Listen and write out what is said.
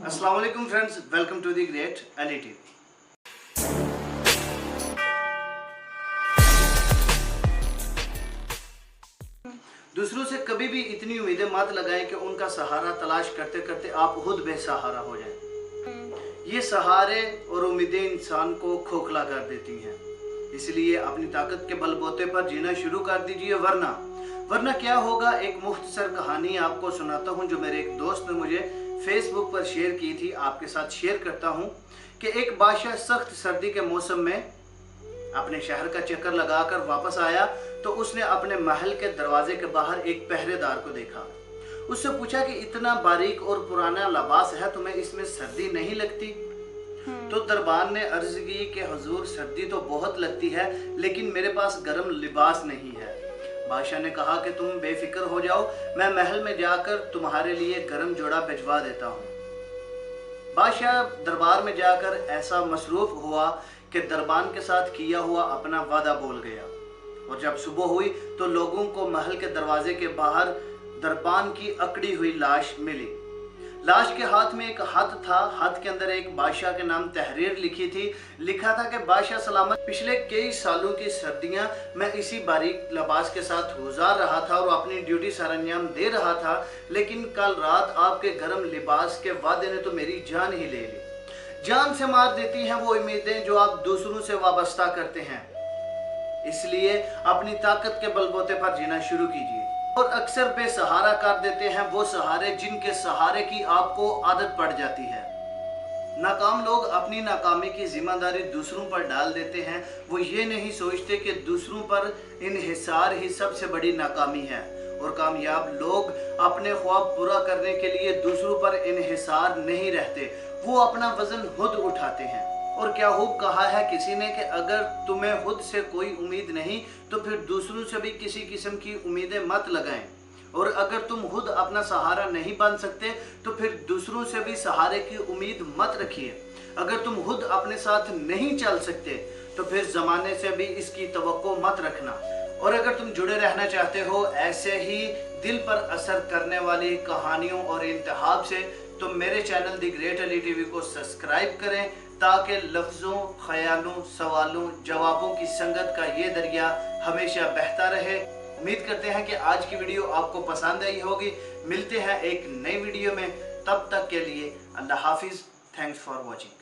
अस्सलाम वालेकुम friends, welcome to the great LET. दूसरों से कभी भी इतनी उम्मीदें मत लगाएं कि उनका सहारा तलाश करते करते आप खुद बेसहारा हो जाएं। ये सहारे और उम्मीदें इंसान को खोखला कर देती हैं, इसलिए अपनी ताकत के बलबूते पर जीना शुरू कर दीजिए, वरना क्या होगा। एक मुख्तसर कहानी आपको सुनाता हूँ जो मेरे एक दोस्त ने मुझे फेसबुक पर शेयर की थी, आपके साथ शेयर करता हूँ कि एक बादशाह सख्त सर्दी के मौसम में अपने शहर का चक्कर लगाकर वापस आया तो उसने अपने महल के दरवाजे के बाहर एक पहरेदार को देखा। उससे पूछा कि इतना बारीक और पुराना लिबास है, तुम्हें इसमें सर्दी नहीं लगती? तो दरबान ने अर्ज की कि हुजूर, सर्दी तो बहुत लगती है लेकिन मेरे पास गर्म लिबास नहीं है। बादशाह ने कहा कि तुम बेफिक्र हो जाओ, मैं महल में जाकर तुम्हारे लिए गर्म जोड़ा भिजवा देता हूँ। बादशाह दरबार में जाकर ऐसा मसरूफ हुआ कि दरबान के साथ किया हुआ अपना वादा भूल गया, और जब सुबह हुई तो लोगों को महल के दरवाजे के बाहर दरबान की अकड़ी हुई लाश मिली। लाश के हाथ में एक खत था, खत के अंदर एक बादशाह के नाम तहरीर लिखी थी। लिखा था कि बादशाह सलामत, पिछले कई सालों की सर्दियां मैं इसी बारीक लिबास के साथ गुजार रहा था और अपनी ड्यूटी सरअंजाम दे रहा था, लेकिन कल रात आपके गर्म लिबास के वादे ने तो मेरी जान ही ले ली। जान से मार देती हैं वो उम्मीदें जो आप दूसरों से वाबस्ता करते हैं। इसलिए अपनी ताकत के बलबूते पर जीना शुरू कीजिए, और अक्सर बेसहारा कर देते हैं वो सहारे जिनके सहारे की आपको आदत पड़ जाती है। नाकाम लोग अपनी नाकामी की जिम्मेदारी दूसरों पर डाल देते हैं। वो ये नहीं सोचते कि दूसरों पर इन्हिसार ही सबसे बड़ी नाकामी है, और कामयाब लोग अपने ख्वाब पूरा करने के लिए दूसरों पर इन्हिसार नहीं रहते, वो अपना वजन खुद उठाते हैं। और क्या खूब कहा है किसी ने कि अगर तुम्हें खुद से कोई उम्मीद नहीं तो फिर दूसरों से भी किसी किस्म की उम्मीदें मत लगाएं, और अगर तुम खुद अपना सहारा नहीं बन सकते तो फिर दूसरों से भी सहारे की उम्मीद मत रखिए। अगर तुम खुद अपने साथ नहीं चल सकते तो फिर ज़माने से भी इसकी तवक्को मत रखना। और अगर तुम जुड़े रहना चाहते हो ऐसे ही दिल पर असर करने वाली कहानियों और इंतखाब से, तो मेरे चैनल दी ग्रेट एलईटी को सब्सक्राइब करें, ताकि लफ्ज़ों, ख्यालों, सवालों, जवाबों की संगत का ये दरिया हमेशा बहता रहे। उम्मीद करते हैं कि आज की वीडियो आपको पसंद आई होगी। मिलते हैं एक नई वीडियो में, तब तक के लिए अल्लाह हाफिज़। Thanks for watching.